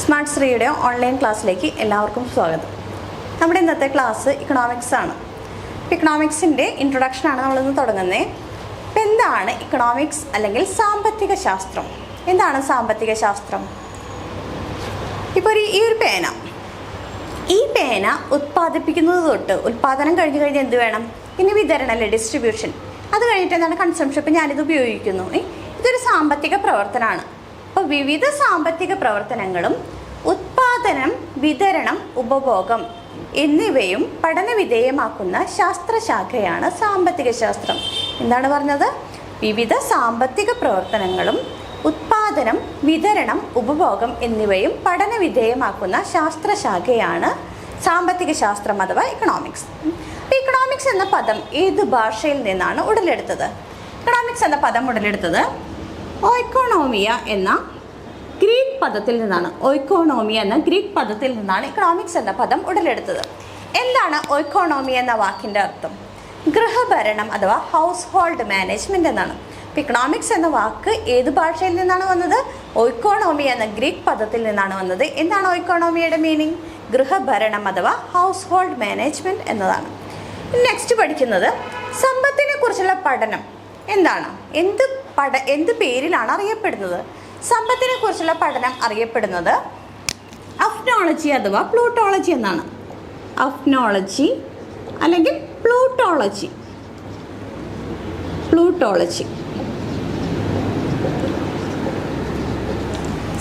Smart ശ്രീയുടെ online ക്ലാസ്സിലേക്ക് എല്ലാവർക്കും സ്വാഗതം. നമ്മുടെ ഇന്നത്തെ ക്ലാസ് ഇക്കണോമിക്സ് ആണ്. ഇക്കണോമിക്സിൻ്റെ ഇൻട്രൊഡക്ഷനാണ് നമ്മളിന്ന് തുടങ്ങുന്നത്. ഇപ്പം എന്താണ് ഇക്കണോമിക്സ് അല്ലെങ്കിൽ സാമ്പത്തിക ശാസ്ത്രം? എന്താണ് സാമ്പത്തിക ശാസ്ത്രം? ഇപ്പോൾ ഈ പേന ഉത്പാദിപ്പിക്കുന്നത് തൊട്ട് ഉൽപ്പാദനം കഴിഞ്ഞ് എന്ത് വേണം? ഇനി വിതരണം അല്ലേ, ഡിസ്ട്രിബ്യൂഷൻ. അത് കഴിഞ്ഞിട്ട് എന്താണ് കൺസംഷൻ. ഇപ്പം ഞാനിത് ഉപയോഗിക്കുന്നു. ഇതൊരു സാമ്പത്തിക പ്രവർത്തനമാണ്. അപ്പോൾ വിവിധ സാമ്പത്തിക പ്രവർത്തനങ്ങളും ഉത്പാദനം, വിതരണം, ഉപഭോഗം എന്നിവയും പഠനവിധേയമാക്കുന്ന ശാസ്ത്രശാഖയാണ് സാമ്പത്തിക ശാസ്ത്രം. എന്താണ് പറഞ്ഞത്? വിവിധ സാമ്പത്തിക പ്രവർത്തനങ്ങളും ഉത്പാദനം, വിതരണം, ഉപഭോഗം എന്നിവയും പഠനവിധേയമാക്കുന്ന ശാസ്ത്രശാഖയാണ് സാമ്പത്തിക ശാസ്ത്രം അഥവാ ഇക്കണോമിക്സ്. ഇക്കണോമിക്സ് എന്ന പദം ഏത് ഭാഷയിൽ നിന്നാണ് ഉടലെടുത്തത്? ഇക്കണോമിക്സ് എന്ന പദം ഉടലെടുത്തത് ഓയിക്കോണോമിയ എന്ന ഗ്രീക്ക് പദത്തിൽ നിന്നാണ്. ഓയിക്കോണോമിയ എന്ന ഗ്രീക്ക് പദത്തിൽ നിന്നാണ് ഇക്കണോമിക്സ് എന്ന പദം ഉടലെടുത്തത്. എന്താണ് ഓയിക്കോണോമി എന്ന വാക്കിൻ്റെ അർത്ഥം? ഗൃഹഭരണം അഥവാ ഹൗസ് ഹോൾഡ് മാനേജ്മെൻറ്റ് എന്നാണ്. ഇക്കണോമിക്സ് എന്ന വാക്ക് ഏത് ഭാഷയിൽ നിന്നാണ് വന്നത്? ഓയിക്കോണോമി എന്ന ഗ്രീക്ക് പദത്തിൽ നിന്നാണ് വന്നത്. എന്താണ് ഓയിക്കോണോമിയുടെ മീനിങ്? ഗൃഹഭരണം അഥവാ ഹൗസ് ഹോൾഡ് മാനേജ്മെൻറ്റ് എന്നതാണ്. നെക്സ്റ്റ് പഠിക്കുന്നത് സമ്പത്തിനെ കുറിച്ചുള്ള പഠനം എന്താണ്? എന്ത് പേരിലാണ് അറിയപ്പെടുന്നത്? സമ്പത്തിനെ കുറിച്ചുള്ള പഠനം അറിയപ്പെടുന്നത് അഫ്നോളജി അഥവാ പ്ലൂട്ടോളജി എന്നാണ്. അഫ്നോളജി അല്ലെങ്കിൽ പ്ലൂട്ടോളജി.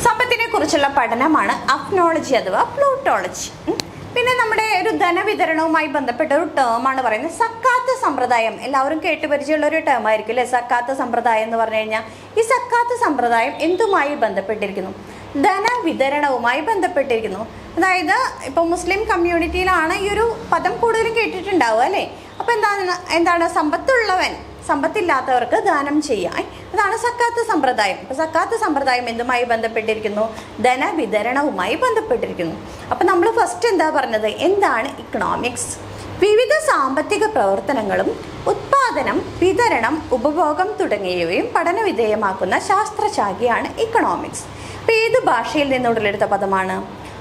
സമ്പത്തിനെ കുറിച്ചുള്ള പഠനമാണ് അഫ്നോളജി അഥവാ പ്ലൂട്ടോളജി. പിന്നെ നമ്മുടെ ഒരു ധനവിതരണവുമായി ബന്ധപ്പെട്ട ഒരു ടേമാണ് പറയുന്നത് സക്കാത്ത് സമ്പ്രദായം. എല്ലാവരും കേട്ട് പരിചയമുള്ള ഒരു ടേം ആയിരിക്കും അല്ലേ, സക്കാത്ത് സമ്പ്രദായം എന്ന് പറഞ്ഞു കഴിഞ്ഞാൽ. ഈ സക്കാത്ത് സമ്പ്രദായം എന്തുമായി ബന്ധപ്പെട്ടിരിക്കുന്നു? ധനവിതരണവുമായി ബന്ധപ്പെട്ടിരിക്കുന്നു. അതായത് ഇപ്പോൾ മുസ്ലിം കമ്മ്യൂണിറ്റിയിലാണ് ഈ ഒരു പദം കൂടുതലും കേട്ടിട്ടുണ്ടാവുക അല്ലേ. അപ്പോൾ എന്താണ് സമ്പത്തില്ലാത്തവർക്ക് ദാനം ചെയ്യാൻ, അതാണ് സക്കാത്ത് സമ്പ്രദായം. അപ്പോൾ സക്കാത്ത് സമ്പ്രദായം എന്തുമായി ബന്ധപ്പെട്ടിരിക്കുന്നു? ധനവിതരണവുമായി ബന്ധപ്പെട്ടിരിക്കുന്നു. അപ്പോൾ നമ്മൾ ഫസ്റ്റ് എന്താ പറഞ്ഞത്? എന്താണ് ഇക്കണോമിക്സ്? വിവിധ സാമ്പത്തിക പ്രവർത്തനങ്ങളും ഉത്പാദനം, വിതരണം, ഉപഭോഗം തുടങ്ങിയവയും പഠനവിധേയമാക്കുന്ന ശാസ്ത്രശാഖയാണ് ഇക്കണോമിക്സ്. അപ്പോൾ ഏത് ഭാഷയിൽ നിന്ന് ഉടലെടുത്ത പദമാണ്?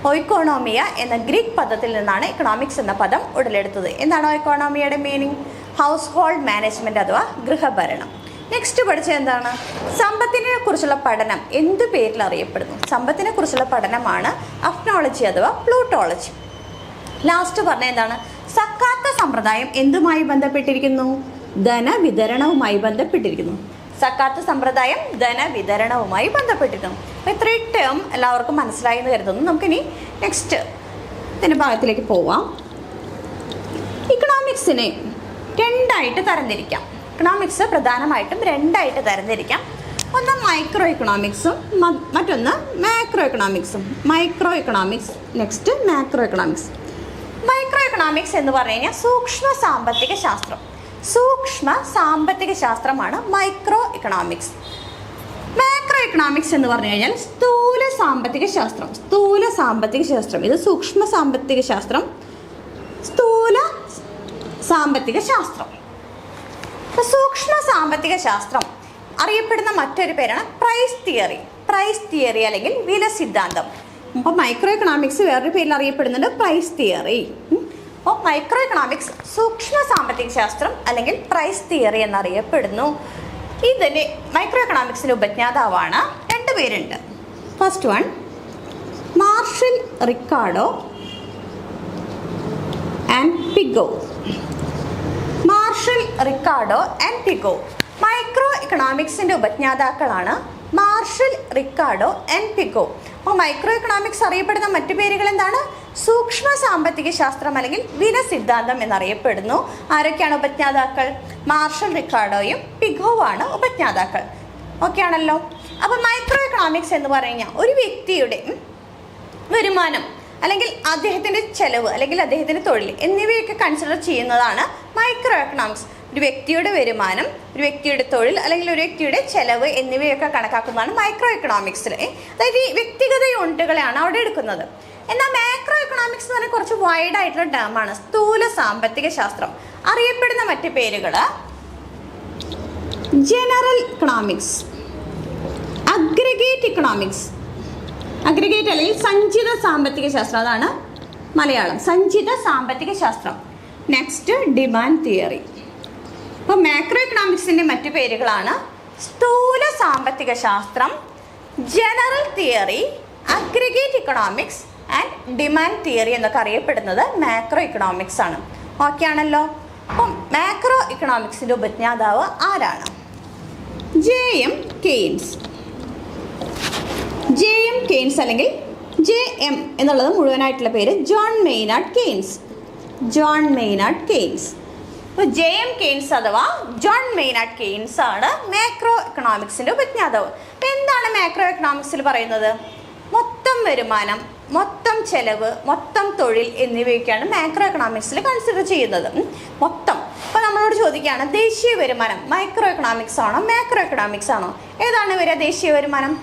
ഓയിക്കോണോമിയ എന്ന ഗ്രീക്ക് പദത്തിൽ നിന്നാണ് ഇക്കണോമിക്സ് എന്ന പദം ഉടലെടുത്തത്. എന്താണ് ഓയിക്കോണോമിയുടെ മീനിങ്? ഹൗസ് ഹോൾഡ് മാനേജ്മെൻറ്റ് അഥവാ ഗൃഹഭരണം. നെക്സ്റ്റ് പഠിച്ചത് എന്താണ്? സമ്പത്തിനെ കുറിച്ചുള്ള പഠനം എന്ത് പേരിൽ അറിയപ്പെടുന്നു? സമ്പത്തിനെ കുറിച്ചുള്ള പഠനമാണ് അഫ്നോളജി അഥവാ പ്ലൂട്ടോളജി. ലാസ്റ്റ് പറഞ്ഞ എന്താണ്? സക്കാത്ത് സമ്പ്രദായം എന്തുമായി ബന്ധപ്പെട്ടിരിക്കുന്നു? ധനവിതരണവുമായി ബന്ധപ്പെട്ടിരിക്കുന്നു. സക്കാത്ത് സമ്പ്രദായം ധനവിതരണവുമായി ബന്ധപ്പെട്ടിരിക്കുന്നു. അപ്പോൾ ഇത്രയും ടേം എല്ലാവർക്കും മനസ്സിലായി എന്ന് കരുതുന്നു. നമുക്കിനി നെക്സ്റ്റ് ഇതിൻ്റെ ഭാഗത്തിലേക്ക് പോവാം. ഇക്കണോമിക്സിനെ രണ്ടായിട്ട് തരംതിരിക്കാം. ഇക്കണോമിക്സ് പ്രധാനമായിട്ടും രണ്ടായിട്ട് തരംതിരിക്കാം. ഒന്ന് മൈക്രോ ഇക്കണോമിക്സും മറ്റൊന്ന് മാക്രോ ഇക്കണോമിക്സും. Micro economics, next macro economics. Micro economics എന്ന് പറഞ്ഞു കഴിഞ്ഞാൽ സൂക്ഷ്മ സാമ്പത്തിക ശാസ്ത്രമാണ് മൈക്രോ ഇക്കണോമിക്സ്. മാക്രോ ഇക്കണോമിക്സ് എന്ന് പറഞ്ഞു കഴിഞ്ഞാൽ സ്ഥൂല സാമ്പത്തിക ശാസ്ത്രം. ഇത് സൂക്ഷ്മ സാമ്പത്തിക ശാസ്ത്രം, സ്ഥൂല സാമ്പത്തിക ശാസ്ത്രം. സൂക്ഷ്മ സാമ്പത്തിക ശാസ്ത്രം അറിയപ്പെടുന്ന മറ്റൊരു പേരാണ് പ്രൈസ് തിയറി അല്ലെങ്കിൽ വില സിദ്ധാന്തം. അപ്പോൾ മൈക്രോ ഇക്കണോമിക്സ് വേറൊരു പേരിൽ അറിയപ്പെടുന്നുണ്ട് പ്രൈസ് തിയറി. അപ്പോൾ മൈക്രോ ഇക്കണോമിക്സ് സൂക്ഷ്മ സാമ്പത്തിക ശാസ്ത്രം അല്ലെങ്കിൽ പ്രൈസ് തിയറി എന്നറിയപ്പെടുന്നു. ഇതിൻ്റെ മൈക്രോ ഇക്കണോമിക്സിൻ്റെ ഉപജ്ഞാതാവാണ് രണ്ട് പേരുണ്ട്. First one Marshall Ricardo and Pigou. Micro ഇക്കണോമിക്സിൻ്റെ ഉപജ്ഞാതാക്കളാണ് മാർഷൽ റിക്കാർഡോ ആൻഡ് പിഗോ. അപ്പോൾ മൈക്രോ ഇക്കണോമിക്സ് അറിയപ്പെടുന്ന മറ്റു പേരുകൾ എന്താണ്? സൂക്ഷ്മ സാമ്പത്തിക ശാസ്ത്രം അല്ലെങ്കിൽ വില സിദ്ധാന്തം എന്നറിയപ്പെടുന്നു. ആരൊക്കെയാണ് ഉപജ്ഞാതാക്കൾ? മാർഷൽ റിക്കാർഡോയും പിഗോവാണ് ഉപജ്ഞാതാക്കൾ. ഓക്കെ ആണല്ലോ. അപ്പോൾ മൈക്രോ ഇക്കണോമിക്സ് എന്ന് പറഞ്ഞാൽ ഒരു വ്യക്തിയുടെ വരുമാനം അല്ലെങ്കിൽ അദ്ദേഹത്തിൻ്റെ ചെലവ് അല്ലെങ്കിൽ അദ്ദേഹത്തിൻ്റെ തൊഴിൽ എന്നിവയൊക്കെ കൺസിഡർ ചെയ്യുന്നതാണ് മൈക്രോ എക്കണോമിക്സ്. ഒരു വ്യക്തിയുടെ വരുമാനം, ഒരു വ്യക്തിയുടെ തൊഴിൽ അല്ലെങ്കിൽ ഒരു വ്യക്തിയുടെ ചെലവ് എന്നിവയൊക്കെ കണക്കാക്കുന്നതാണ് മൈക്രോ എക്കണോമിക്സിൽ. അതായത് ഈ വ്യക്തിഗത യൂണിറ്റുകളെയാണ് അവിടെ എടുക്കുന്നത്. എന്നാൽ മാക്രോ എക്കണോമിക്സ് എന്ന് പറഞ്ഞാൽ കുറച്ച് വൈഡായിട്ടുള്ള ടേമാണ്. സ്ഥൂല സാമ്പത്തിക ശാസ്ത്രം അറിയപ്പെടുന്ന മറ്റ് പേരുകൾ general economics, aggregate economics, aggregate അല്ലെങ്കിൽ സഞ്ചിത സാമ്പത്തിക ശാസ്ത്രം, അതാണ് മലയാളം, സഞ്ചിത സാമ്പത്തിക ശാസ്ത്രം. Next demand theory. അപ്പോൾ മാക്രോ എക്കണോമിക്സിൻ്റെ മറ്റു പേരുകളാണ് സ്ഥൂല സാമ്പത്തിക ശാസ്ത്രം, general theory, aggregate economics and demand theory എന്നൊക്കെ അറിയപ്പെടുന്നത് മാക്രോ ഇക്കണോമിക്സ് ആണ്. ഓക്കെ ആണല്ലോ. അപ്പം മാക്രോ ഇക്കണോമിക്സിൻ്റെ ഉപജ്ഞാതാവ് ആരാണ്? ജെ.എം. കെയ്ൻസ്. ജെ.എം. കെയ്ൻസ് അല്ലെങ്കിൽ ജെ.എം. എന്നുള്ളത് മുഴുവനായിട്ടുള്ള പേര് John Maynard Keynes. John Maynard Keynes. അപ്പോൾ ജെ.എം. കെയ്ൻസ് അഥവാ ജോൺ മെയ്നാർഡ് കെയ്ൻസ് ആണ് മാക്രോ എക്കണോമിക്സിൻ്റെ ഉപജ്ഞാതാവ്. അപ്പോൾ എന്താണ് മാക്രോ എക്കണോമിക്സിൽ പറയുന്നത്? മൊത്തം വരുമാനം, മൊത്തം ചെലവ്, മൊത്തം തൊഴിൽ എന്നിവയൊക്കെയാണ് മാക്രോ എക്കണോമിക്സിൽ കൺസിഡർ ചെയ്യുന്നത്. മൊത്തം. അപ്പോൾ നമ്മളോട് ചോദിക്കുകയാണ് ദേശീയ വരുമാനം മൈക്രോ എക്കണോമിക്സ് ആണോ മാക്രോ എക്കണോമിക്സ് ആണോ? ഏതാണ് വരിക ദേശീയ വരുമാനം?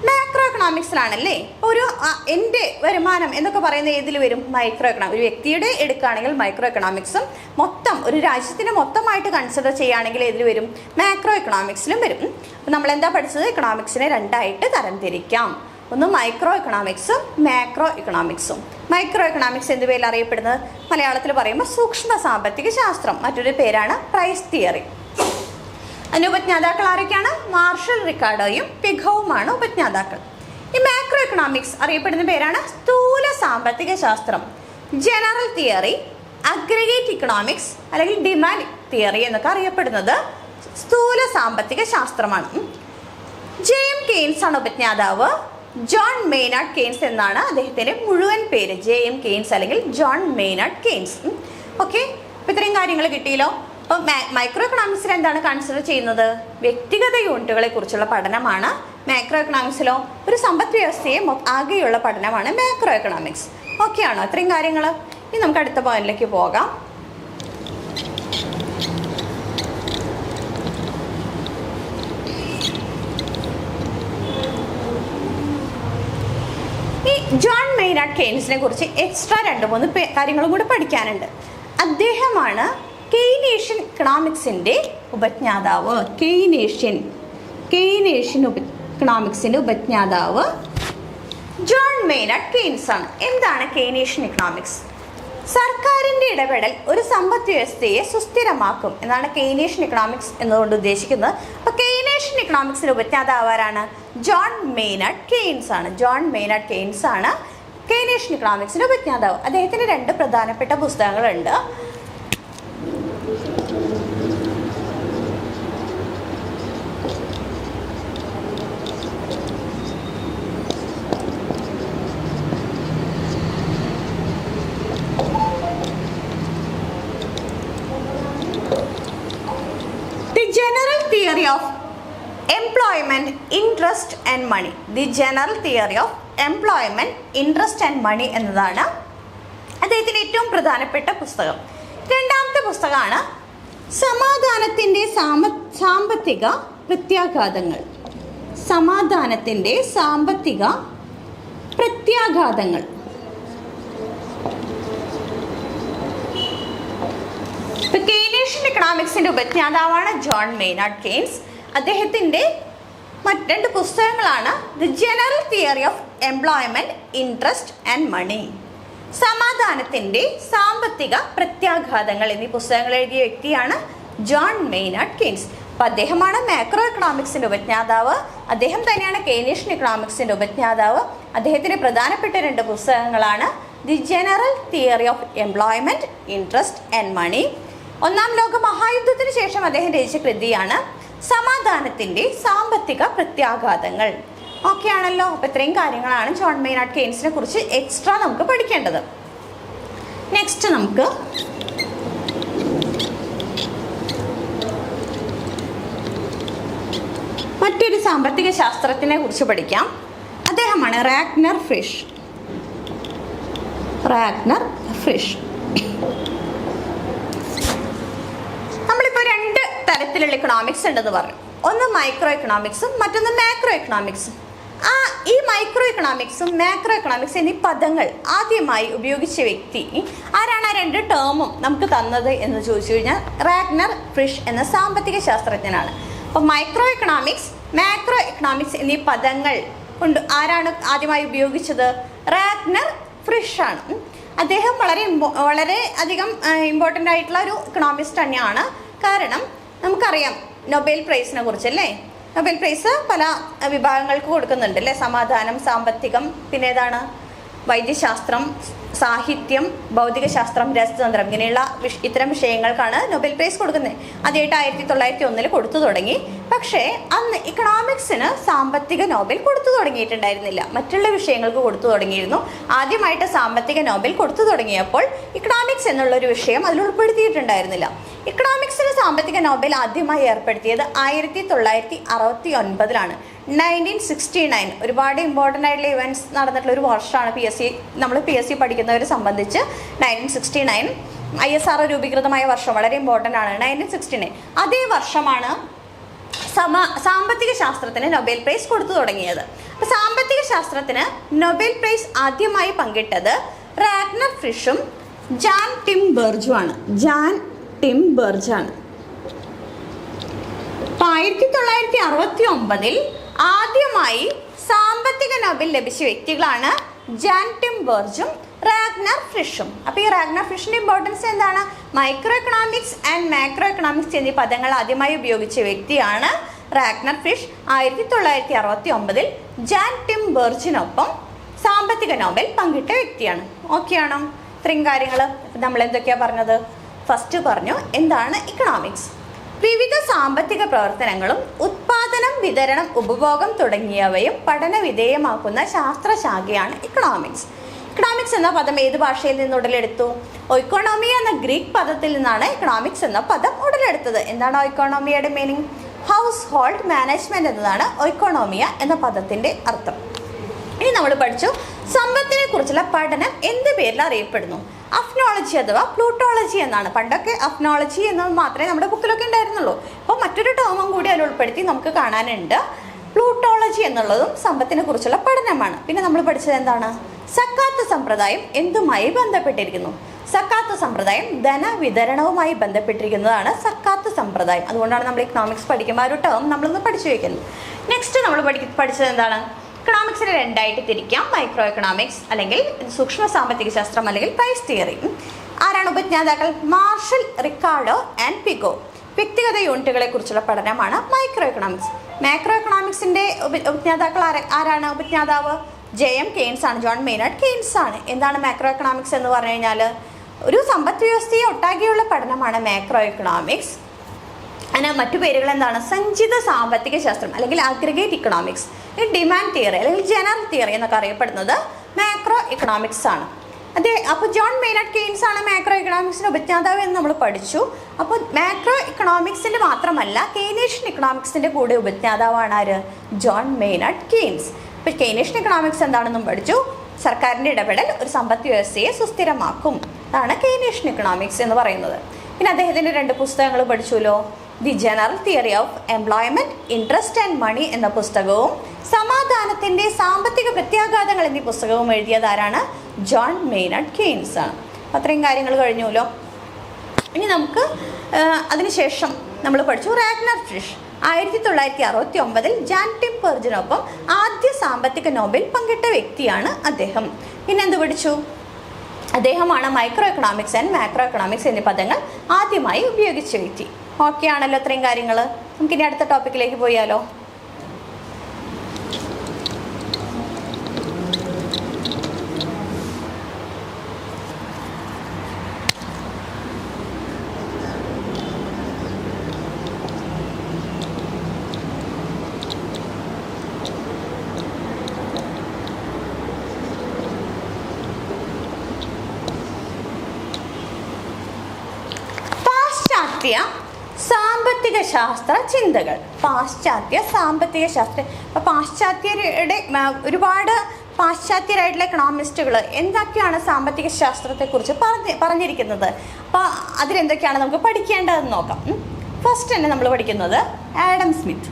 മാക്രോ എക്കണോമിക്സിലാണല്ലേ. ഒരു എൻ്റെ വരുമാനം എന്നൊക്കെ പറയുന്നത് ഏതിൽ വരും? Micro economics. ഒരു വ്യക്തിയുടെ എടുക്കുകയാണെങ്കിൽ മൈക്രോ എക്കണോമിക്സും, മൊത്തം ഒരു രാജ്യത്തിന് മൊത്തമായിട്ട് കൺസിഡർ ചെയ്യുകയാണെങ്കിൽ ഏതിൽ വരും? മാക്രോ എക്കണോമിക്സിലും വരും. അപ്പോൾ നമ്മൾ എന്താ പഠിച്ചത്? എക്കണോമിക്സിനെ രണ്ടായിട്ട് തരംതിരിക്കാം. ഒന്ന് മൈക്രോ എക്കണോമിക്സും മാക്രോ എക്കണോമിക്സും. മൈക്രോ എക്കണോമിക്സ് എന്ത് പേരിൽ അറിയപ്പെടുന്നത്? മലയാളത്തിൽ പറയുമ്പോൾ സൂക്ഷ്മ സാമ്പത്തിക ശാസ്ത്രം. മറ്റൊരു പേരാണ് പ്രൈസ് തിയറി. അതിൻ്റെ ഉപജ്ഞാതാക്കൾ ആരൊക്കെയാണ്? മാർഷൽ റിക്കാർഡോയും പിഘവുമാണ് ഉപജ്ഞാതാക്കൾ. ഈ മാക്രോ എക്കണോമിക്സ് അറിയപ്പെടുന്ന പേരാണ് സ്ഥൂല സാമ്പത്തിക ശാസ്ത്രം, ജനറൽ തിയറി, അഗ്രിഗേറ്റ് ഇക്കണോമിക്സ് അല്ലെങ്കിൽ ഡിമാൻഡ് തിയറി എന്നൊക്കെ അറിയപ്പെടുന്നത് സ്ഥൂല സാമ്പത്തിക ശാസ്ത്രമാണ്. ജെ.എം. കെയ്ൻസ് ആണ് ഉപജ്ഞാതാവ്. ജോൺ മെയ്നാർഡ് കെയ്ൻസ് എന്നാണ് അദ്ദേഹത്തിൻ്റെ മുഴുവൻ പേര്. ജെ.എം. കെയ്ൻസ് അല്ലെങ്കിൽ ജോൺ മെയ്നാർഡ് കെയ്ൻസ്. ഓക്കെ, അപ്പോൾ ഇത്രയും കാര്യങ്ങൾ കിട്ടിയല്ലോ. അപ്പോൾ മൈക്രോ എക്കണോമിക്സിൽ എന്താണ് കൺസിഡർ ചെയ്യുന്നത്? വ്യക്തിഗത യൂണിറ്റുകളെ കുറിച്ചുള്ള പഠനമാണ് മാക്രോ എക്കണോമിക്സിലോ. ഒരു സമ്പദ് വ്യവസ്ഥയെ ആകെയുള്ള പഠനമാണ് മാക്രോ എക്കണോമിക്സ്. ഓക്കെ ആണോ? ഇത്രയും കാര്യങ്ങൾ. ഇനി നമുക്ക് അടുത്ത പോയിന്റിലേക്ക് പോകാം. ഈ ജോൺ മെയ്നാർഡ് കെയ്ൻസിനെ കുറിച്ച് എക്സ്ട്രാ 2-3 കാര്യങ്ങളും കൂടി പഠിക്കാനുണ്ട്. അദ്ദേഹമാണ് കെയ്നേഷ്യൻ ഇക്കണോമിക്സിൻ്റെ ഉപജ്ഞാതാവ്. കെയ്നേഷ്യൻ ഇക്കണോമിക്സിൻ്റെ ഉപജ്ഞാതാവ് ജോൺ മെയ്നാർഡ് കെയ്ൻസ് ആണ്. എന്താണ് കെയ്നേഷ്യൻ ഇക്കണോമിക്സ്? സർക്കാരിൻ്റെ ഇടപെടൽ ഒരു സമ്പദ് വ്യവസ്ഥയെ സുസ്ഥിരമാക്കും എന്നാണ് കെയ്നേഷ്യൻ ഇക്കണോമിക്സ് എന്നുകൊണ്ട് ഉദ്ദേശിക്കുന്നത്. അപ്പോൾ കെയ്നേഷ്യൻ ഇക്കണോമിക്സിൻ്റെ ഉപജ്ഞാതാവ് ആരാണ്? ജോൺ മെയ്നാർഡ് കെയ്ൻസ് ആണ്. ജോൺ മെയ്നാർഡ് കെയ്ൻസ് ആണ് കെയ്നേഷ്യൻ ഇക്കണോമിക്സിൻ്റെ ഉപജ്ഞാതാവ്. അദ്ദേഹത്തിന് 2 പ്രധാനപ്പെട്ട പുസ്തകങ്ങളുണ്ട്. Theory of Employment, Interest and Money. The General Theory of Employment, Interest and Money എന്നതാണ് അദ്ദേഹത്തിൻ്റെ ഏറ്റവും പ്രധാനപ്പെട്ട പുസ്തകം. രണ്ടാമത്തെ പുസ്തകമാണ് സമാധാനത്തിൻ്റെ സാമ്പത്തിക പ്രത്യാഘാതങ്ങൾ. സമാധാനത്തിൻ്റെ സാമ്പത്തിക പ്രത്യാഘാതങ്ങൾ. കെയ്നേഷ്യൻ ഇക്കണോമിക്സിൻ്റെ ഉപജ്ഞാതാവാണ് ജോൺ മെയ്നാർഡ് കെയ്ൻസ്. അദ്ദേഹത്തിൻ്റെ 2 പുസ്തകങ്ങളാണ് the general theory of employment, interest and money, സമാധാനത്തിൻ്റെ സാമ്പത്തിക പ്രത്യാഘാതങ്ങൾ എന്നീ പുസ്തകങ്ങൾ എഴുതിയ വ്യക്തിയാണ് ജോൺ മെയ്നാർഡ് കെയ്ൻസ്. അപ്പോൾ അദ്ദേഹമാണ് മാക്രോ എക്കണോമിക്സിൻ്റെ ഉപജ്ഞാതാവ്. അദ്ദേഹം തന്നെയാണ് കെയ്നേഷ്യൻ ഇക്കണോമിക്സിൻ്റെ ഉപജ്ഞാതാവ്. അദ്ദേഹത്തിൻ്റെ പ്രധാനപ്പെട്ട 2 പുസ്തകങ്ങളാണ് the general theory of employment, interest and money. 1-ാം ലോക മഹായുദ്ധത്തിന് ശേഷം അദ്ദേഹം രചിച്ച കൃതിയാണ് സമാധാനത്തിൻ്റെ സാമ്പത്തിക പ്രത്യാഘാതങ്ങൾ. ഓക്കെ ആണല്ലോ. അപ്പോൾ ഇത്രയും കാര്യങ്ങളാണ് ജോൺ മെയ്നാർഡ് കെയ്ൻസിനെ കുറിച്ച് എക്സ്ട്രാ നമുക്ക് പഠിക്കേണ്ടത്. നെക്സ്റ്റ് നമുക്ക് മറ്റൊരു സാമ്പത്തിക ശാസ്ത്രത്തിനെ കുറിച്ച് പഠിക്കാം. അദ്ദേഹമാണ് റാഗ്നർ ഫ്രിഷ്. നമ്മളിപ്പോൾ 2 തരത്തിലുള്ള ഇക്കണോമിക്സ് ഉണ്ടെന്ന് പറഞ്ഞു. ഒന്ന് മൈക്രോ എക്കണോമിക്സും മറ്റൊന്ന് മാക്രോ എക്കണോമിക്സും. ഈ മൈക്രോ എക്കണോമിക്സും മാക്രോ എക്കണോമിക്സ് എന്നീ പദങ്ങൾ ആദ്യമായി ഉപയോഗിച്ച വ്യക്തി ആരാണ്? ആ 2 ടേമും നമുക്ക് തന്നത് എന്ന് ചോദിച്ചു കഴിഞ്ഞാൽ റാഗ്നർ ഫ്രിഷ് എന്ന സാമ്പത്തിക ശാസ്ത്രജ്ഞനാണ്. അപ്പോൾ മൈക്രോ എക്കണോമിക്സ്, മാക്രോ എക്കണോമിക്സ് എന്നീ പദങ്ങൾ ആരാണ് ആദ്യമായി ഉപയോഗിച്ചത്? റാഗ്നർ ഫ്രിഷ് ആണ്. അദ്ദേഹം വളരെ അധികം ഇമ്പോർട്ടൻ്റ് ആയിട്ടുള്ള ഒരു ഇക്കണോമിസ്റ്റ് തന്നെയാണ്. കാരണം നമുക്കറിയാം നൊബേൽ പ്രൈസിനെ കുറിച്ചല്ലേ. നൊബേൽ പ്രൈസ് പല വിഭാഗങ്ങൾക്ക് കൊടുക്കുന്നുണ്ട് അല്ലേ. സമാധാനം, സാമ്പത്തികം, പിന്നെ ഏതാണ്, വൈദ്യശാസ്ത്രം, സാഹിത്യം, ഭൗതികശാസ്ത്രം, രസതന്ത്രം, ഇങ്ങനെയുള്ള ഇത്തരം വിഷയങ്ങൾക്കാണ് നൊബേൽ പ്രൈസ് കൊടുക്കുന്നത്. ആദ്യമായിട്ട് 1901 കൊടുത്തു തുടങ്ങി. പക്ഷേ അന്ന് ഇക്കണോമിക്സിന് സാമ്പത്തിക നോബൽ കൊടുത്തു തുടങ്ങിയിട്ടുണ്ടായിരുന്നില്ല. മറ്റുള്ള വിഷയങ്ങൾക്ക് കൊടുത്തു തുടങ്ങിയിരുന്നു. ആദ്യമായിട്ട് സാമ്പത്തിക നോബൽ കൊടുത്തു തുടങ്ങിയപ്പോൾ ഇക്കണോമിക്സ് എന്നുള്ളൊരു വിഷയം അതിൽ ഉൾപ്പെടുത്തിയിട്ടുണ്ടായിരുന്നില്ല. ഇക്കണോമിക്സിന് സാമ്പത്തിക നോബൽ ആദ്യമായി ഏർപ്പെടുത്തിയത് 1969 1969. ഒരുപാട് ഇമ്പോർട്ടൻ്റ് ആയിട്ടുള്ള ഇവൻറ്റ്സ് നടന്നിട്ടുള്ള ഒരു വർഷമാണ്. നമ്മൾ പി എസ് സി പഠിക്കുന്നവരെ സംബന്ധിച്ച് 1969 ISRO രൂപീകൃതമായ വർഷം വളരെ ഇമ്പോർട്ടൻ്റ് ആണ്. 1969 അതേ വർഷമാണ് സാമ്പത്തിക ശാസ്ത്രത്തിന് നൊബേൽ പ്രൈസ് കൊടുത്തു തുടങ്ങിയത്. അപ്പോൾ സാമ്പത്തിക ശാസ്ത്രത്തിന് നൊബേൽ പ്രൈസ് ആദ്യമായി പങ്കിട്ടത് റാഗ്നർ ഫ്രിഷും ജാൻ ടിം ബെർജുമാണ്. 1969 ആദ്യമായി സാമ്പത്തിക നോബൽ ലഭിച്ച വ്യക്തികളാണ് ജാൻ ടിം ബെർജും റാഗ്നർ ഫ്രിഷും. അപ്പോൾ ഈ റാഗ്നർ ഫ്രിഷിൻ്റെ ഇമ്പോർട്ടൻസ് എന്താണ്? Micro economics and macro economics എന്നീ പദങ്ങൾ ആദ്യമായി ഉപയോഗിച്ച വ്യക്തിയാണ് റാഗ്നർ ഫ്രിഷ്. 1969 ജാൻ ടിം ബെർജിനൊപ്പം സാമ്പത്തിക നോബൽ പങ്കിട്ട വ്യക്തിയാണ്. ഓക്കെ ആണോ? ഇത്രയും കാര്യങ്ങൾ നമ്മൾ എന്തൊക്കെയാണ് പറഞ്ഞത്? ഫസ്റ്റ് പറഞ്ഞു എന്താണ് ഇക്കണോമിക്സ്. വിവിധ സാമ്പത്തിക പ്രവർത്തനങ്ങളും ഉത്പാദനം, വിതരണം, ഉപഭോഗം തുടങ്ങിയവയും പഠന വിധേയമാക്കുന്ന ശാസ്ത്രശാഖയാണ് ഇക്കണോമിക്സ്. ഇക്കണോമിക്സ് എന്ന പദം ഏത് ഭാഷയിൽ നിന്ന് ഉടലെടുത്തു? ഒയ്ക്കോണോമിയ എന്ന ഗ്രീക്ക് പദത്തിൽ നിന്നാണ് ഇക്കണോമിക്സ് എന്ന പദം ഉടലെടുത്തത്. എന്താണ് ഒയ്ക്കോണോമിയയുടെ മീനിങ്? ഹൗസ് ഹോൾഡ് മാനേജ്മെന്റ് എന്നതാണ് ഒയ്ക്കോണോമിയ എന്ന പദത്തിന്റെ അർത്ഥം. ഇനി നമ്മൾ പഠിച്ചു സമ്പത്തിനെ കുറിച്ചുള്ള പഠനം എന്ത് പേരിൽ അറിയപ്പെടുന്നു? അഫ്നോളജി അഥവാ പ്ലൂട്ടോളജി എന്നാണ്. പണ്ടൊക്കെ അഫ്നോളജി എന്നത് മാത്രമേ നമ്മുടെ ബുക്കിലൊക്കെ ഉണ്ടായിരുന്നുള്ളൂ. അപ്പോൾ മറ്റൊരു ടേമും കൂടി അതിൽ ഉൾപ്പെടുത്തി നമുക്ക് കാണാനുണ്ട്. പ്ലൂട്ടോളജി എന്നുള്ളതും സമ്പത്തിനെ കുറിച്ചുള്ള പഠനമാണ്. പിന്നെ നമ്മൾ പഠിച്ചത് എന്താണ്? സക്കാത്ത് സമ്പ്രദായം എന്തുമായി ബന്ധപ്പെട്ടിരിക്കുന്നു? സക്കാത്ത് സമ്പ്രദായം ധനവിതരണവുമായി ബന്ധപ്പെട്ടിരിക്കുന്നതാണ് സക്കാത്ത് സമ്പ്രദായം. അതുകൊണ്ടാണ് നമ്മൾ ഇക്കണോമിക്സ് പഠിക്കുമ്പോൾ ആ ഒരു ടേം നമ്മളൊന്ന് പഠിച്ചു വയ്ക്കുന്നത്. നെക്സ്റ്റ് നമ്മൾ പഠിച്ചത് എന്താണ്? ഇക്കണോമിക്സിനെ രണ്ടായിട്ട് തിരിക്കാം. മൈക്രോ എക്കണോമിക്സ് അല്ലെങ്കിൽ സൂക്ഷ്മ സാമ്പത്തിക ശാസ്ത്രം അല്ലെങ്കിൽ പ്രൈസ് തിയറി. ആരാണ് ഉപജ്ഞാതാക്കൾ? Marshall, Ricardo and Pigou. വ്യക്തിഗത യൂണിറ്റുകളെ കുറിച്ചുള്ള പഠനമാണ് മൈക്രോ എക്കണോമിക്സ്. മാക്രോ എക്കണോമിക്സിന്റെ ഉപജ്ഞാതാക്കൾ ആരാണ്? ഉപജ്ഞാതാവ് JM കെയ്ൻസ് ആണ്. ജോൺ മെയ്നാർഡ് കെയ്ൻസ് ആണ്. എന്താണ് മാക്രോ എക്കണോമിക്സ് എന്ന് പറഞ്ഞു കഴിഞ്ഞാൽ? ഒരു സമ്പദ് വ്യവസ്ഥയെ ഒട്ടാകെയുള്ള പഠനമാണ് മാക്രോ എക്കണോമിക്സ്. അതിന് മറ്റു പേരുകൾ എന്താണ്? സഞ്ചിത സാമ്പത്തിക ശാസ്ത്രം അല്ലെങ്കിൽ അഗ്രിഗേറ്റ് ഇക്കണോമിക്സ്, ഡിമാൻഡ് തിയറി അല്ലെങ്കിൽ ജനറൽ തിയറി എന്നൊക്കെ അറിയപ്പെടുന്നത് മാക്രോ എക്കണോമിക്സ് ആണ്. അപ്പോൾ ജോൺ മെയ്നാർഡ് കെയ്ൻസ് ആണ് മാക്രോ എക്കണോമിക്സിൻ്റെ ഉപജ്ഞാതാവ് എന്ന് നമ്മൾ പഠിച്ചു. അപ്പോൾ മാക്രോ എക്കണോമിക്സിൻ്റെ മാത്രമല്ല കെയ്നേഷ്യൻ ഇക്കണോമിക്സിൻ്റെ കൂടെ ഉപജ്ഞാതാവാണ് ആര്? John Maynard Keynes. ഇപ്പോൾ കെയ്നേഷ്യൻ ഇക്കണോമിക്സ് എന്താണെന്നും പഠിച്ചു. സർക്കാരിൻ്റെ ഇടപെടൽ ഒരു സമ്പദ് വ്യവസ്ഥയെ സുസ്ഥിരമാക്കും. അതാണ് കെയ്നേഷ്യൻ ഇക്കണോമിക്സ് എന്ന് പറയുന്നത്. പിന്നെ അദ്ദേഹത്തിൻ്റെ 2 പുസ്തകങ്ങൾ പഠിച്ചുല്ലോ. The general theory of employment, interest and money എന്ന പുസ്തകവും സമാധാനത്തിൻ്റെ സാമ്പത്തിക പ്രത്യാഘാതങ്ങൾ എന്നീ പുസ്തകവും എഴുതിയത് ആരാണ്? ജോൺ മെയ്നാർഡ് കെയ്ൻസ് ആണ്. അത്രയും കാര്യങ്ങൾ കഴിഞ്ഞുല്ലോ. ഇനി നമുക്ക് അതിനുശേഷം നമ്മൾ പഠിച്ചു റാഗ്നർ ഫ്രിഷ്. 1969 ജാൻ ടിം ബെർജിനൊപ്പം ആദ്യ സാമ്പത്തിക നോബൽ പങ്കിട്ട വ്യക്തിയാണ് അദ്ദേഹം. പിന്നെ എന്ത് പഠിച്ചു? അദ്ദേഹമാണ് micro economics and macro economics എന്നീ പദങ്ങൾ ആദ്യമായി ഉപയോഗിച്ച വ്യക്തി. ഓക്കെ ആണല്ലോ ഇത്രയും കാര്യങ്ങൾ. നമുക്കിനി അടുത്ത ടോപ്പിക്കിലേക്ക് പോയാലോ? സാമ്പത്തിക ശാസ്ത്ര ചിന്തകൾ. പാശ്ചാത്യ സാമ്പത്തിക ശാസ്ത്രം. അപ്പോൾ പാശ്ചാത്യരുടെ ഒരുപാട് പാശ്ചാത്യരായിട്ടുള്ള എക്കണോമിസ്റ്റുകൾ എന്തൊക്കെയാണ് സാമ്പത്തിക ശാസ്ത്രത്തെക്കുറിച്ച് പറഞ്ഞിരിക്കുന്നത്? അപ്പോൾ അതിലെന്തൊക്കെയാണ് നമുക്ക് പഠിക്കേണ്ടതെന്ന് നോക്കാം. ഫസ്റ്റ് തന്നെ നമ്മൾ പഠിക്കുന്നത് ആഡം സ്മിത്ത്.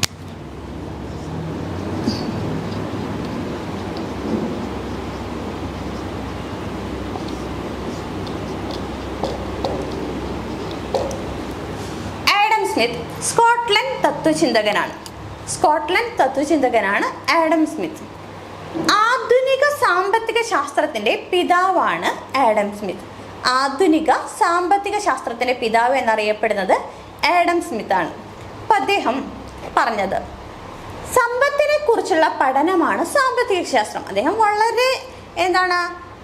സ്മിത്ത് സ്കോട്ട്ലൻഡ് തത്വചിന്തകനാണ്. Adam Smith. സാമ്പത്തിക ശാസ്ത്രത്തിൻ്റെ പിതാവാണ് ആഡം സ്മിത്ത്. ആധുനിക സാമ്പത്തിക ശാസ്ത്രത്തിൻ്റെ പിതാവ് എന്നറിയപ്പെടുന്നത് ആഡം സ്മിത്താണ്. അപ്പം അദ്ദേഹം പറഞ്ഞത് സമ്പത്തിനെ കുറിച്ചുള്ള പഠനമാണ് സാമ്പത്തിക ശാസ്ത്രം. അദ്ദേഹം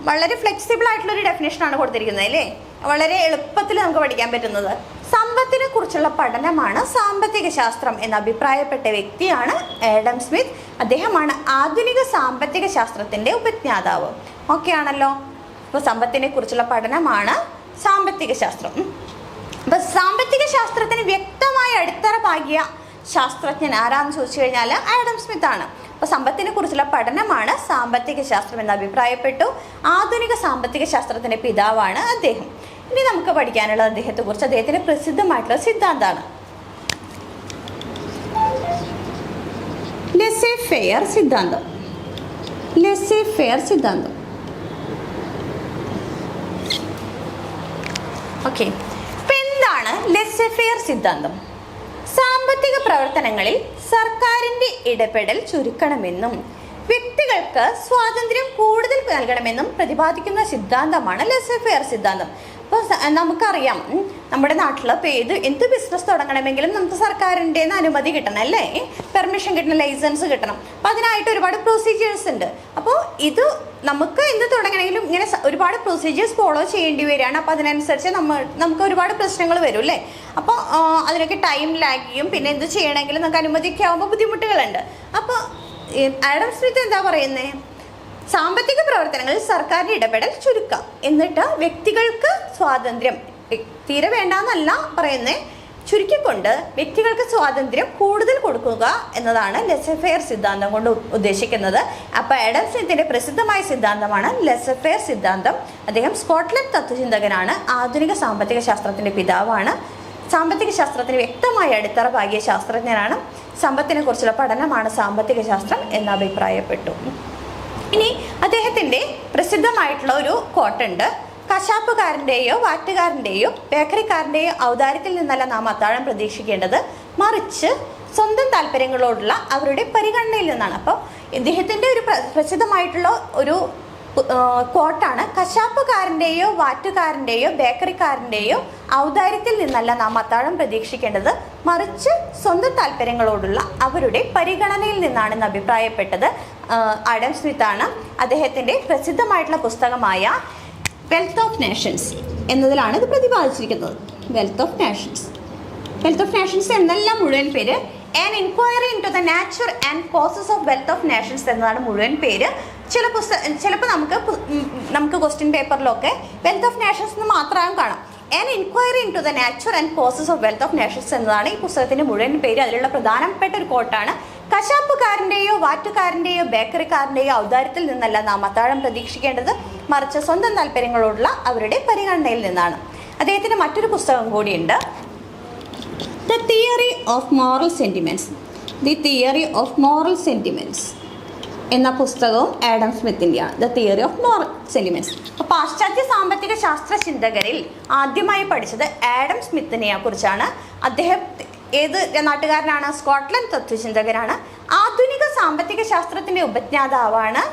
വളരെ ഫ്ലെക്സിബിൾ ആയിട്ടുള്ളൊരു ഡെഫിനേഷനാണ് കൊടുത്തിരിക്കുന്നത് അല്ലേ, വളരെ എളുപ്പത്തിൽ നമുക്ക് പഠിക്കാൻ പറ്റുന്നത്. സമ്പത്തിനെ കുറിച്ചുള്ള പഠനമാണ് സാമ്പത്തിക ശാസ്ത്രം എന്ന് അഭിപ്രായപ്പെട്ട വ്യക്തിയാണ് ആഡം സ്മിത്ത്. അദ്ദേഹമാണ് ആധുനിക സാമ്പത്തിക ശാസ്ത്രത്തിൻ്റെ ഉപജ്ഞാതാവ്. ഓക്കെ ആണല്ലോ. അപ്പോൾ സമ്പത്തിനെ കുറിച്ചുള്ള പഠനമാണ് സാമ്പത്തിക ശാസ്ത്രം. അപ്പോൾ സാമ്പത്തിക ശാസ്ത്രത്തിന് വ്യക്തമായ അടിത്തറ പാകിയ ശാസ്ത്രജ്ഞൻ ആരാന്ന് ചോദിച്ചു കഴിഞ്ഞാൽ ആഡം സ്മിത്ത് ആണ്. അപ്പോൾ സമ്പത്തിനെ കുറിച്ചുള്ള പഠനമാണ് സാമ്പത്തിക ശാസ്ത്രം എന്ന് അഭിപ്രായപ്പെട്ടു. ആധുനിക സാമ്പത്തിക ശാസ്ത്രത്തിൻ്റെ പിതാവാണ് അദ്ദേഹം. ഇനി നമുക്ക് പഠിക്കാനുള്ള അദ്ദേഹത്തെക്കുറിച്ച് അദ്ദേഹത്തിൻ്റെ പ്രസിദ്ധമായിട്ടുള്ള സിദ്ധാന്തമാണ് ലെസേ ഫെയർ സിദ്ധാന്തം. ലെസേ ഫെയർ സിദ്ധാന്തം. ഓക്കെ, ഇപ്പം എന്താണ് ലെസേ ഫെയർ സിദ്ധാന്തം? സാമ്പത്തിക പ്രവർത്തനങ്ങളിൽ സർക്കാരിൻ്റെ ഇടപെടൽ ചുരുക്കണമെന്നും വ്യക്തികൾക്ക് സ്വാതന്ത്ര്യം കൂടുതൽ നൽകണമെന്നും പ്രതിപാദിക്കുന്ന സിദ്ധാന്തമാണ് ലെസേ ഫെയർ സിദ്ധാന്തം. അപ്പോൾ നമുക്കറിയാം, നമ്മുടെ നാട്ടിൽ ഇപ്പോൾ എന്ത് ബിസിനസ് തുടങ്ങണമെങ്കിലും നമുക്ക് സർക്കാരിൻ്റെ അനുമതി കിട്ടണം അല്ലേ, പെർമിഷൻ കിട്ടണം, ലൈസൻസ് കിട്ടണം. അപ്പോൾ അതിനായിട്ട് ഒരുപാട് പ്രൊസീജിയേഴ്സ് ഉണ്ട്. അപ്പോൾ ഇത് നമുക്ക് എന്ത് തുടങ്ങണമെങ്കിലും ഇങ്ങനെ ഒരുപാട് പ്രൊസീജിയേഴ്സ് ഫോളോ ചെയ്യേണ്ടി വരികയാണ്. അപ്പോൾ അതിനനുസരിച്ച് നമുക്ക് ഒരുപാട് പ്രശ്നങ്ങൾ വരും അല്ലേ. അപ്പോൾ അതിനൊക്കെ ടൈം ലാഗ് ചെയ്യും. പിന്നെ എന്ത് ചെയ്യണമെങ്കിലും നമുക്ക് അനുമതിയൊക്കെ ആകുമ്പോൾ ബുദ്ധിമുട്ടുകളുണ്ട്. അപ്പോൾ ആഡം സ്മിത്ത് എന്താ പറയുന്നത്? സാമ്പത്തിക പ്രവർത്തനങ്ങളിൽ സർക്കാരിൻ്റെ ഇടപെടൽ ചുരുക്കാം, എന്നിട്ട് വ്യക്തികൾക്ക് സ്വാതന്ത്ര്യം തീരെ വേണ്ടാന്നല്ല പറയുന്നത്, ചുരുക്കിക്കൊണ്ട് വ്യക്തികൾക്ക് സ്വാതന്ത്ര്യം കൂടുതൽ കൊടുക്കുക എന്നതാണ് ലെസേ ഫെയർ സിദ്ധാന്തം കൊണ്ട് ഉദ്ദേശിക്കുന്നത്. അപ്പോൾ ആഡം സ്മിത്തിൻ്റെ പ്രസിദ്ധമായ സിദ്ധാന്തമാണ് ലെസേ ഫെയർ സിദ്ധാന്തം. അദ്ദേഹം സ്കോട്ട്ലൻഡ് തത്വചിന്തകനാണ്. ആധുനിക സാമ്പത്തിക ശാസ്ത്രത്തിൻ്റെ പിതാവാണ്. സാമ്പത്തിക ശാസ്ത്രത്തിന് വ്യക്തമായ അടിത്തറ പാകിയ ശാസ്ത്രജ്ഞനാണ്. സമ്പത്തിനെ കുറിച്ചുള്ള പഠനമാണ് സാമ്പത്തിക ശാസ്ത്രം എന്ന് അഭിപ്രായപ്പെട്ടു. ഇനി അദ്ദേഹത്തിൻ്റെ പ്രസിദ്ധമായിട്ടുള്ള ഒരു കോട്ടുണ്ട്: കശാപ്പുകാരൻ്റെയോ വാറ്റുകാരൻ്റെയോ ബേക്കറിക്കാരൻ്റെയോ ഔദാര്യത്തിൽ നിന്നല്ല നാം അത്താഴം പ്രതീക്ഷിക്കേണ്ടത്, മറിച്ച് സ്വന്തം താല്പര്യങ്ങളോടുള്ള അവരുടെ പരിഗണനയിൽ നിന്നാണ്. അപ്പോൾ ഇദ്ദേഹത്തിൻ്റെ ഒരു പ്രസിദ്ധമായിട്ടുള്ള ഒരു കോട്ടാണ്: കശാപ്പുകാരൻ്റെയോ വാറ്റുകാരൻ്റെയോ ബേക്കറിക്കാരൻ്റെയോ ഔദാര്യത്തിൽ നിന്നല്ല നാം അത്താഴം പ്രതീക്ഷിക്കേണ്ടത്, മറിച്ച് സ്വന്തം താല്പര്യങ്ങളോടുള്ള അവരുടെ പരിഗണനയിൽ നിന്നാണെന്ന് അഭിപ്രായപ്പെട്ടത് ആഡം സ്മിത്ത് ആണ്. അദ്ദേഹത്തിൻ്റെ പ്രസിദ്ധമായിട്ടുള്ള പുസ്തകമായ വെൽത്ത് ഓഫ് നേഷൻസ് എന്നതിലാണ് ഇത് പ്രതിപാദിച്ചിരിക്കുന്നത്. വെൽത്ത് ഓഫ് നേഷൻസ് എന്നെല്ലാം മുഴുവൻ പേര് an enquiry into the nature and causes of wealth of nations എന്നതാണ് മുഴുവൻ പേര്. ചിലപ്പോൾ നമുക്ക് ക്വസ്റ്റ്യൻ പേപ്പറിലൊക്കെ വെൽത്ത് ഓഫ് നേഷൻസ് എന്ന് മാത്രം കാണാം. An enquiry into the nature and causes of wealth of nations എന്നതാണ് ഈ പുസ്തകത്തിൻ്റെ മുഴുവൻ പേര്. അതിലുള്ള പ്രധാനപ്പെട്ട ഒരു കോട്ടാണ്: കശാപ്പുകാരൻ്റെയോ വാറ്റുകാരൻ്റെയോ ബേക്കറിക്കാരൻ്റെയോ ഔദാര്യത്തിൽ നിന്നല്ല നാം അത്താഴം പ്രതീക്ഷിക്കേണ്ടത്, മറിച്ച് സ്വന്തം താല്പര്യങ്ങളോടുള്ള അവരുടെ പരിഗണനയിൽ നിന്നാണ്. അദ്ദേഹത്തിന് മറ്റൊരു പുസ്തകം കൂടിയുണ്ട്: the theory of moral sentiments എന്ന പുസ്തകവും ആഡം സ്മിത്തിൻ്റെയാണ്. The theory of moral sentiments. അപ്പോൾ പാശ്ചാത്യ സാമ്പത്തിക ശാസ്ത്ര ചിന്തകരിൽ ആദ്യമായി പഠിച്ചത് ആഡം സ്മിത്തിനെ കുറിച്ചാണ്. അദ്ദേഹം ഏത് നാട്ടുകാരനാണ്? സ്കോട്ട്ലൻഡ് തത്വചിന്തകനാണ്. ആധുനിക സാമ്പത്തിക ശാസ്ത്രത്തിൻ്റെ ഉപജ്ഞാതാവാണ്.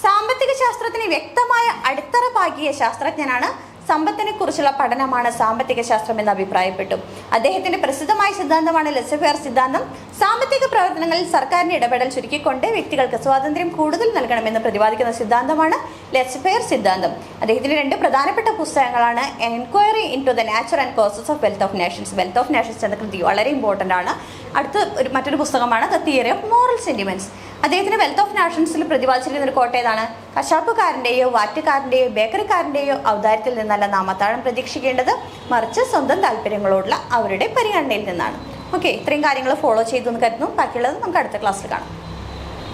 സാമ്പത്തിക ശാസ്ത്രത്തിന് വ്യക്തമായ അടിത്തറ പാകിയ ശാസ്ത്രജ്ഞനാണ്. സമ്പത്തിനെ കുറിച്ചുള്ള പഠനമാണ് സാമ്പത്തിക ശാസ്ത്രം എന്ന് അഭിപ്രായപ്പെട്ടു. അദ്ദേഹത്തിന്റെ പ്രസിദ്ധമായ സിദ്ധാന്തമാണ് ലെസേ ഫെയർ സിദ്ധാന്തം. സാമ്പത്തിക പ്രവർത്തനങ്ങളിൽ സർക്കാരിന്റെ ഇടപെടൽ ചുരുക്കിക്കൊണ്ട് വ്യക്തികൾക്ക് സ്വാതന്ത്ര്യം കൂടുതൽ നൽകണമെന്ന് പ്രതിപാദിക്കുന്ന സിദ്ധാന്തമാണ് ലെസേ ഫെയർ സിദ്ധാന്തം. അദ്ദേഹത്തിന്റെ രണ്ട് പ്രധാനപ്പെട്ട പുസ്തകങ്ങളാണ് enquiry into the nature and causes of wealth of nations. Wealth of nations എന്ന കൃതി വളരെ ഇമ്പോർട്ടൻ്റ് ആണ്. മറ്റൊരു പുസ്തകമാണ് the theory of moral sentiments. അദ്ദേഹത്തിന് വെൽത്ത് ഓഫ് നാഷൻസിൽ പ്രതിപാദിച്ചിരിക്കുന്ന ഒരു കോട്ട ഏതാണ്? കശാപ്പുകാരൻ്റെയോ വാറ്റുകാരൻ്റെയോ ബേക്കറിക്കാരൻ്റെയോ ഔദാര്യത്തിൽ നിന്നല്ല നാം അത്താഴം പ്രതീക്ഷിക്കേണ്ടത്, മറിച്ച് സ്വന്തം താല്പര്യങ്ങളോടുള്ള അവരുടെ പരിഗണനയിൽ നിന്നാണ്. ഓക്കെ, ഇത്രയും കാര്യങ്ങൾ ഫോളോ ചെയ്തു എന്ന് കരുതുന്നു. ബാക്കിയുള്ളത് നമുക്ക് അടുത്ത ക്ലാസ്സിൽ കാണാം.